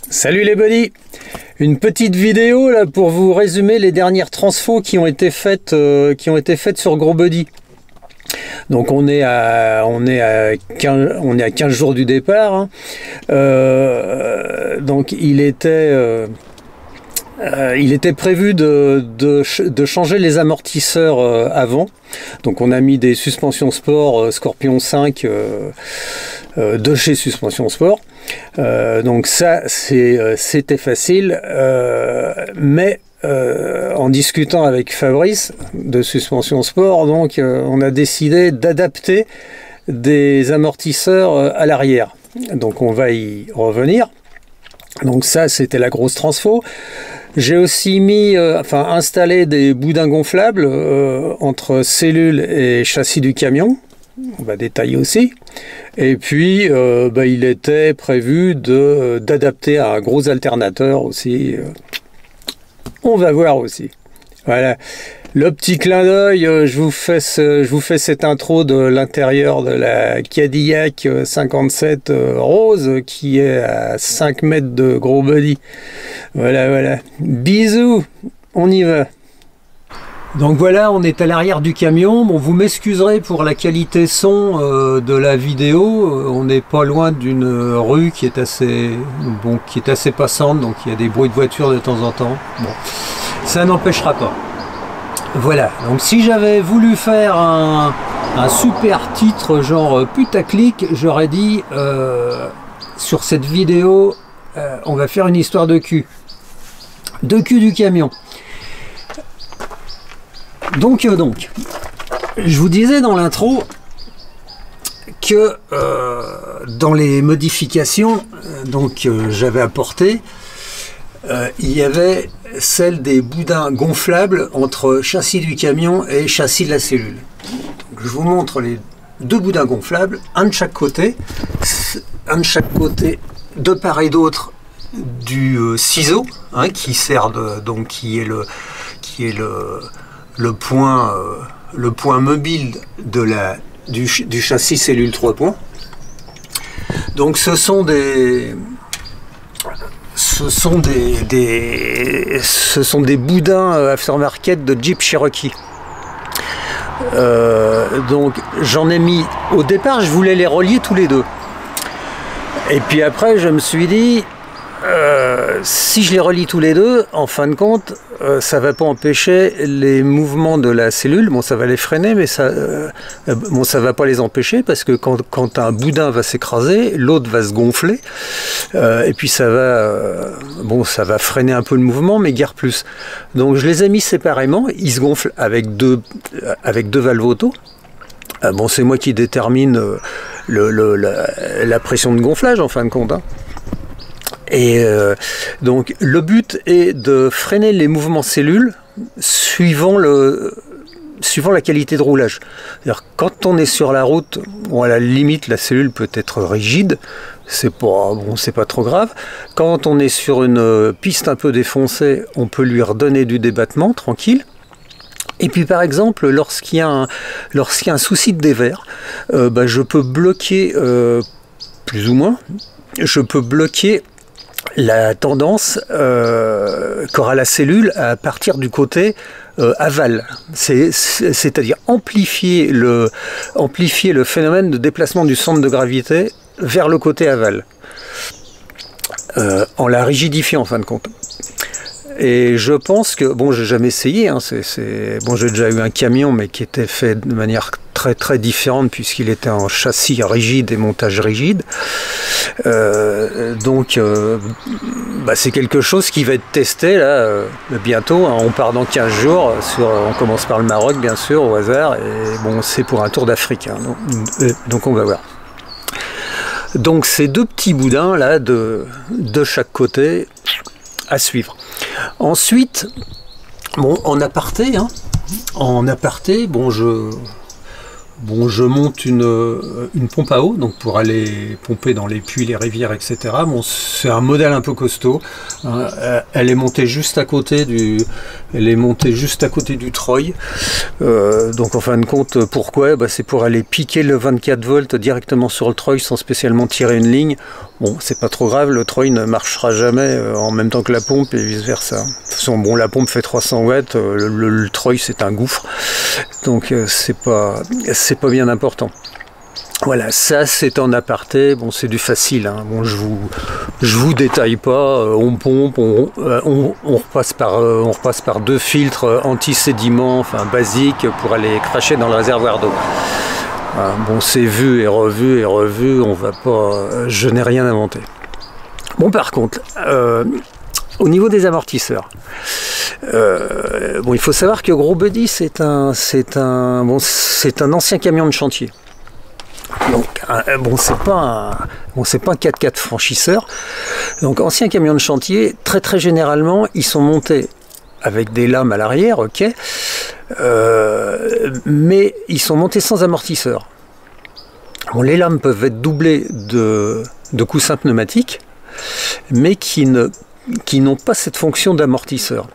Salut les buddies. Une petite vidéo là pour vous résumer les dernières transfos qui ont été faites sur Gros Buddy. Donc on est à 15 jours du départ. Hein. Donc il était prévu de changer les amortisseurs avant. Donc on a mis des suspensions sport Scorpion 5 de chez Suspension Sport. Donc ça c'était facile, mais en discutant avec Fabrice de Suspension Sport, donc on a décidé d'adapter des amortisseurs à l'arrière. Donc on va y revenir. Donc ça c'était la grosse transfo. J'ai aussi installé des boudins gonflables entre cellules et châssis du camion. On va détailler aussi. Et puis il était prévu d'adapter un gros alternateur aussi. On va voir aussi. Voilà. Le petit clin d'œil, je vous fais cette intro de l'intérieur de la Cadillac 57 rose qui est à 5 mètres de Gros Buddy. Voilà. Bisous, on y va. Donc voilà, on est à l'arrière du camion. Bon, vous m'excuserez pour la qualité son de la vidéo. On n'est pas loin d'une rue qui est assez passante, donc il y a des bruits de voiture de temps en temps. Bon, ça n'empêchera pas. Voilà, donc si j'avais voulu faire un super titre genre putaclic, j'aurais dit sur cette vidéo, on va faire une histoire de cul. De cul du camion. Donc, je vous disais dans l'intro que dans les modifications j'avais apporté, il y avait celle des boudins gonflables entre châssis du camion et châssis de la cellule. Donc, je vous montre les deux boudins gonflables, un de chaque côté de part et d'autre du ciseau, hein, qui sert qui est le point mobile du châssis cellule 3 points. Donc ce sont des boudins aftermarket de Jeep Cherokee. Donc j'en ai mis, au départ je voulais les relier tous les deux. Et puis après je me suis dit, si je les relie tous les deux, en fin de compte, ça va pas empêcher les mouvements de la cellule. Bon, ça va les freiner, mais ça va pas les empêcher, parce que quand un boudin va s'écraser, l'autre va se gonfler, et puis ça va freiner un peu le mouvement, mais guère plus. Donc je les ai mis séparément. Ils se gonflent avec deux valves auto. Bon, c'est moi qui détermine la pression de gonflage en fin de compte. Hein. Et donc le but est de freiner les mouvements cellules suivant la qualité de roulage. C'est-à-dire, quand on est sur la route, bon, à la limite la cellule peut être rigide, c'est pas trop grave. Quand on est sur une piste un peu défoncée, on peut lui redonner du débattement tranquille. Et puis par exemple, lorsqu'il y a un souci de dévers, je peux bloquer plus ou moins, je peux bloquer la tendance qu'aura la cellule à partir du côté aval, c'est-à-dire amplifier le phénomène de déplacement du centre de gravité vers le côté aval, en la rigidifiant en fin de compte. Et je pense que, bon, j'ai jamais essayé, hein, j'ai déjà eu un camion, mais qui était fait de manière très très différente, puisqu'il était en châssis rigide et montage rigide. C'est quelque chose qui va être testé là bientôt, hein. On part dans 15 jours, on commence par le Maroc bien sûr, au hasard, et bon, c'est pour un tour d'Afrique, hein, donc on va voir. Donc ces deux petits boudins là de chaque côté à suivre. Ensuite, bon, en aparté, je monte une pompe à eau, donc pour aller pomper dans les puits, les rivières, etc. Bon, c'est un modèle un peu costaud, hein. Elle est montée juste à côté Elle est montée juste à côté du treuil. Donc en fin de compte, pourquoi? C'est pour aller piquer le 24 volts directement sur le treuil sans spécialement tirer une ligne. Bon, c'est pas trop grave, le treuil ne marchera jamais en même temps que la pompe et vice versa. De toute façon, bon, la pompe fait 300 watts, le treuil c'est un gouffre, donc c'est pas bien important. Voilà, ça c'est en aparté, bon c'est du facile, hein. Bon, je vous détaille pas, on pompe, on repasse par 2 filtres anti-sédiments, enfin basiques, pour aller cracher dans le réservoir d'eau. Bon, c'est vu et revu, on va pas, je n'ai rien inventé. Bon, par contre, au niveau des amortisseurs, bon, il faut savoir que Gros Buddy c'est un ancien camion de chantier. Donc, bon, c'est pas un 4x4 franchisseur. Donc, ancien camion de chantier, très généralement, ils sont montés avec des lames à l'arrière, ok, mais ils sont montés sans amortisseur. Bon, les lames peuvent être doublées de coussins pneumatiques, mais qui n'ont pas cette fonction d'amortisseur.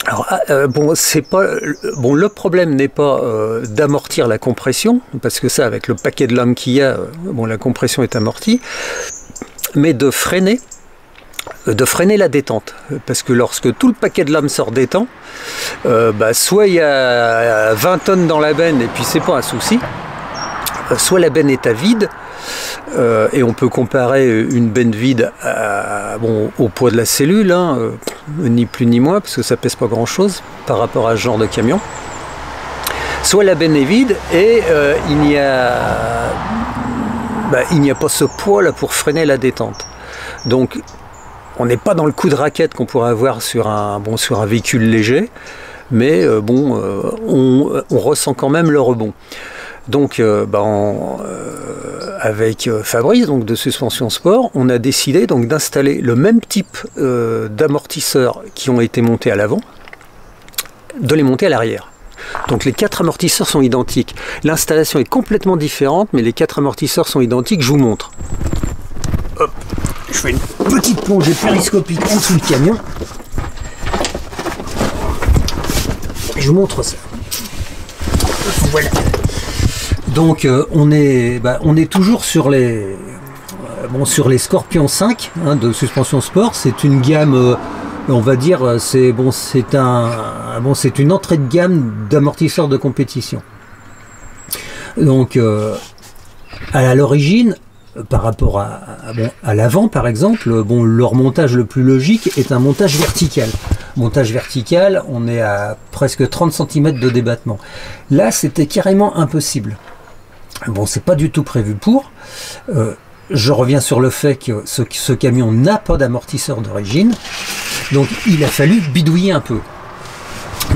Alors, le problème n'est pas d'amortir la compression, parce que ça, avec le paquet de lames qu'il y a, la compression est amortie, mais de freiner la détente. Parce que lorsque tout le paquet de lames sort détend, soit il y a 20 tonnes dans la benne et puis c'est pas un souci, soit la benne est à vide, et on peut comparer une benne vide au poids de la cellule, hein, ni plus ni moins, parce que ça pèse pas grand chose par rapport à ce genre de camion. Soit la benne est vide et il n'y a pas ce poids là pour freiner la détente. Donc on n'est pas dans le coup de raquette qu'on pourrait avoir sur un véhicule léger, mais on ressent quand même le rebond. Donc avec Fabrice, donc de Suspension Sport, on a décidé donc d'installer le même type d'amortisseurs qui ont été montés à l'avant, de les monter à l'arrière. Donc les 4 amortisseurs sont identiques. L'installation est complètement différente, mais les 4 amortisseurs sont identiques. Je vous montre. Hop, je fais une petite plongée périscopique en dessous du camion. Et je vous montre ça. Voilà. Donc on est toujours sur les Scorpion 5 hein, de Suspension Sport. C'est une gamme, on va dire, c'est une entrée de gamme d'amortisseurs de compétition. Donc à l'origine, par rapport à l'avant par exemple, leur montage le plus logique est un montage vertical. Montage vertical, on est à presque 30 cm de débattement. Là, c'était carrément impossible. Bon, c'est pas du tout prévu pour. Je reviens sur le fait que ce camion n'a pas d'amortisseur d'origine. Donc, il a fallu bidouiller un peu.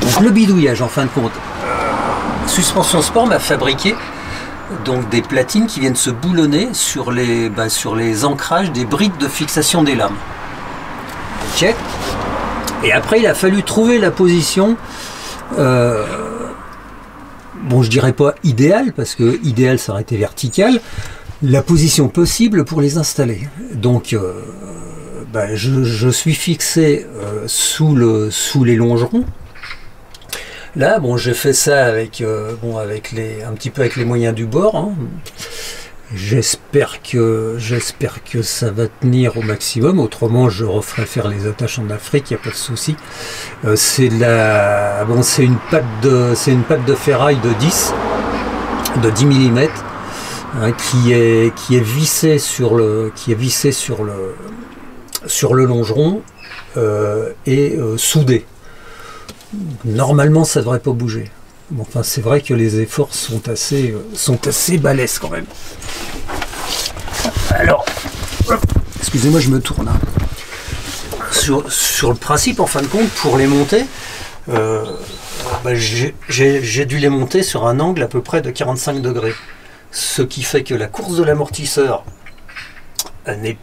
Donc, le bidouillage, en fin de compte, Suspension Sport m'a fabriqué donc des platines qui viennent se boulonner sur les ancrages des brides de fixation des lames. Ok. Et après, il a fallu trouver la position, je dirais pas idéale, parce que idéal ça aurait été vertical, la position possible pour les installer. Donc, je suis fixé sous les longerons. Là, j'ai fait ça avec, un petit peu avec les moyens du bord. Hein. J'espère que ça va tenir au maximum, autrement je referai faire les attaches en Afrique, il n'y a pas de souci. C'est une patte de ferraille de 10 mm hein, qui est vissée sur le longeron et soudée. Normalement ça ne devrait pas bouger. Bon, enfin, c'est vrai que les efforts sont assez balèzes quand même. Alors, excusez-moi, je me tourne. Hein. Sur le principe, en fin de compte, pour les monter, j'ai dû les monter sur un angle à peu près de 45 degrés. Ce qui fait que la course de l'amortisseur n'est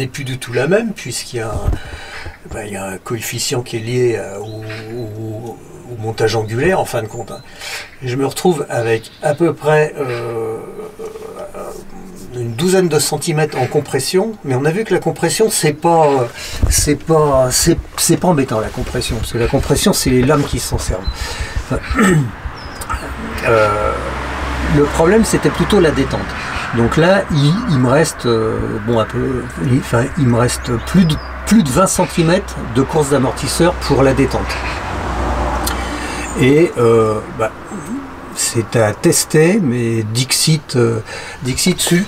plus du tout la même, puisqu'il y a un coefficient qui est lié au montage angulaire en fin de compte. Et je me retrouve avec à peu près une douzaine de centimètres en compression, mais on a vu que la compression, c'est pas embêtant, la compression, parce que la compression, c'est les lames qui s'en servent. Enfin, le problème, c'était plutôt la détente. Donc là, il me reste il me reste plus de 20 cm de course d'amortisseur pour la détente. Et c'est à tester, mais Dixit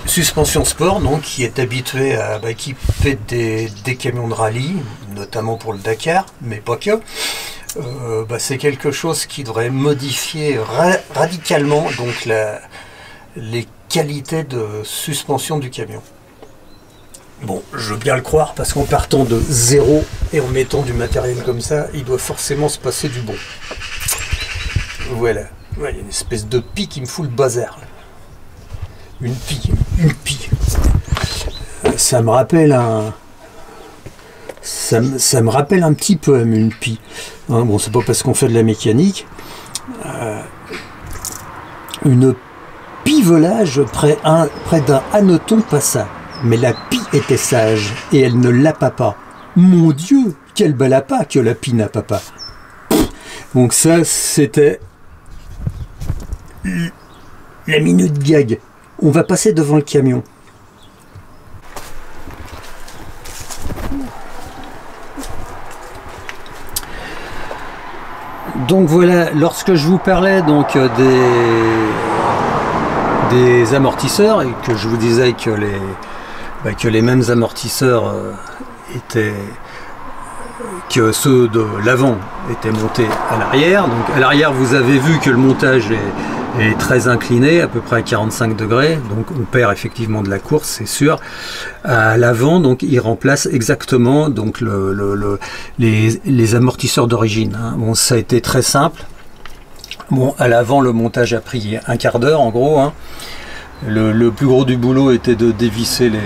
Suspension Sport, donc, qui est habitué à équiper des camions de rallye, notamment pour le Dakar, mais pas que, c'est quelque chose qui devrait modifier radicalement donc les qualités de suspension du camion. Bon, je veux bien le croire, parce qu'en partant de zéro et en mettant du matériel comme ça, il doit forcément se passer du bon. Voilà. Ouais, il y a une espèce de pie qui me fout le bazar. Une pie. Ça me rappelle un... Ça me rappelle un petit peu une pie. Hein, bon, c'est pas parce qu'on fait de la mécanique. Une pivelage près d'un hanneton passa. Mais la pie était sage, et elle ne lappa pas. Mon Dieu, quel bel appât que la pie n'a pas. Donc ça, c'était la minute gag. On va passer devant le camion. Donc voilà, lorsque je vous parlais donc des amortisseurs et que je vous disais que les mêmes amortisseurs que ceux de l'avant étaient montés à l'arrière. Donc à l'arrière, vous avez vu que le montage est très incliné, à peu près à 45 degrés, donc on perd effectivement de la course, c'est sûr. À l'avant, donc il remplace exactement donc les amortisseurs d'origine. Hein. Bon, ça a été très simple. Bon, à l'avant, le montage a pris un quart d'heure en gros. Hein. Le plus gros du boulot était de dévisser les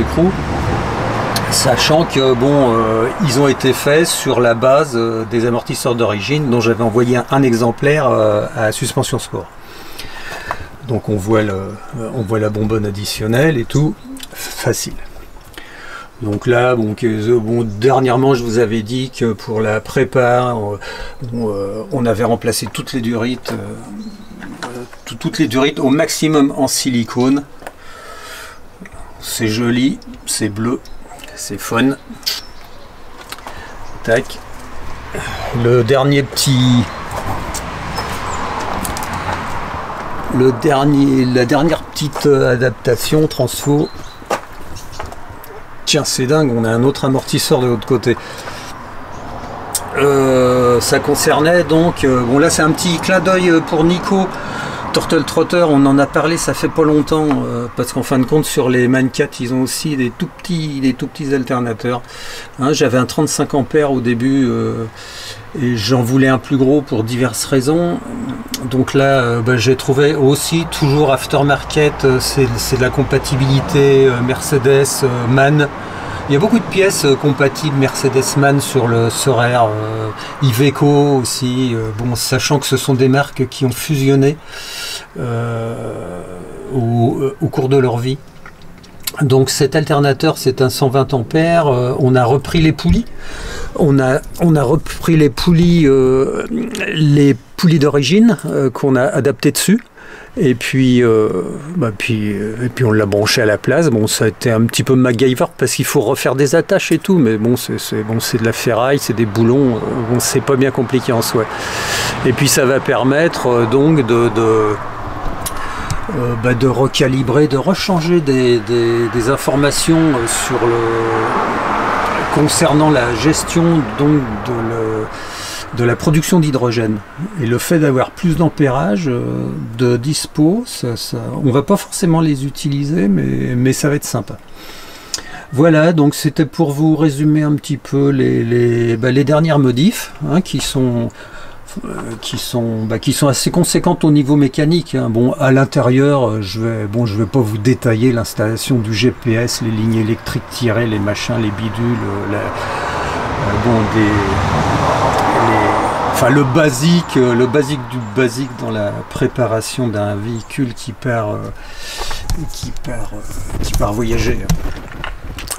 écrous, sachant que ils ont été faits sur la base des amortisseurs d'origine dont j'avais envoyé un exemplaire à Suspension Sport. Donc on voit la bonbonne additionnelle et tout, facile. Donc là, dernièrement, je vous avais dit que pour la prépa, on avait remplacé toutes les durites au maximum en silicone. C'est joli, c'est bleu, c'est fun. Tac. La dernière petite adaptation, transfo. Tiens, c'est dingue, on a un autre amortisseur de l'autre côté. Ça concernait donc... là, c'est un petit clin d'œil pour Nico. Turtle Trotter, on en a parlé, ça fait pas longtemps, parce qu'en fin de compte, sur les Mancat, ils ont aussi des tout petits alternateurs. Hein, j'avais un 35 ampères au début, et j'en voulais un plus gros pour diverses raisons. Donc là, j'ai trouvé aussi, toujours aftermarket, c'est de la compatibilité Mercedes, MAN. Il y a beaucoup de pièces compatibles Mercedes-MAN sur le Soraire, Iveco aussi, sachant que ce sont des marques qui ont fusionné au cours de leur vie. Donc cet alternateur, c'est un 120 ampères, on a repris les poulies, on a repris les poulies d'origine qu'on a adaptées dessus. Et puis, on l'a branché à la place. Bon, ça a été un petit peu MacGyver parce qu'il faut refaire des attaches et tout, mais c'est de la ferraille, c'est des boulons. C'est pas bien compliqué en soi. Et puis ça va permettre donc de recalibrer, de rechanger des informations concernant la gestion donc de la production d'hydrogène. Et le fait d'avoir plus d'ampérage de dispo, on va pas forcément les utiliser, mais ça va être sympa. Voilà, donc c'était pour vous résumer un petit peu les dernières modifs, hein, qui sont assez conséquentes au niveau mécanique. Hein. Bon, à l'intérieur, je vais pas vous détailler l'installation du GPS, les lignes électriques tirées, les machins, les bidules, le basique du basique dans la préparation d'un véhicule qui perd et qui part voyager.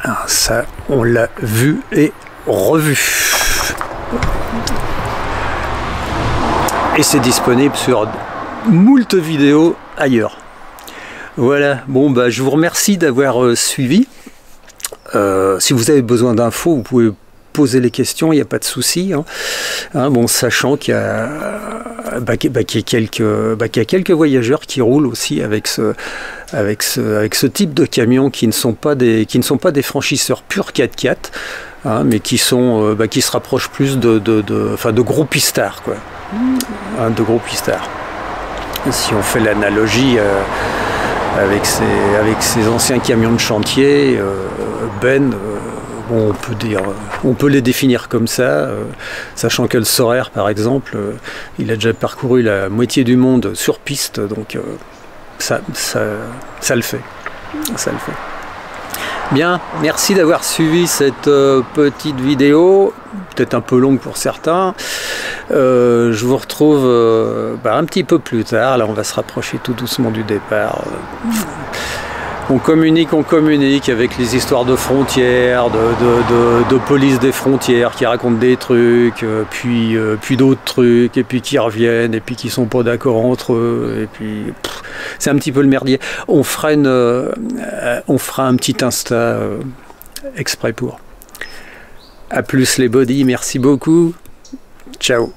Ah, ça, on l'a vu et revu. Et c'est disponible sur moult vidéos ailleurs. Voilà, bon bah je vous remercie d'avoir suivi. Si vous avez besoin d'infos, vous pouvez poser les questions, il n'y a pas de souci. Bon, sachant qu'il y a, quelques voyageurs qui roulent aussi avec ce type de camions qui ne sont pas des franchisseurs purs 4x4, mais qui se rapprochent plus de gros pistards, quoi. De gros pistards. Si on fait l'analogie avec ces anciens camions de chantier, bon, on peut les définir comme ça, sachant que le Sorer, par exemple, il a déjà parcouru la moitié du monde sur piste, donc ça le fait. Ça le fait. Bien, merci d'avoir suivi cette petite vidéo, peut-être un peu longue pour certains. Je vous retrouve un petit peu plus tard. Là, on va se rapprocher tout doucement du départ. On communique avec les histoires de frontières, de police des frontières qui racontent des trucs, puis d'autres trucs, et puis qui reviennent, et puis qui sont pas d'accord entre eux, et puis c'est un petit peu le merdier. On fera un petit Insta exprès pour. A plus les bodys, merci beaucoup. Ciao.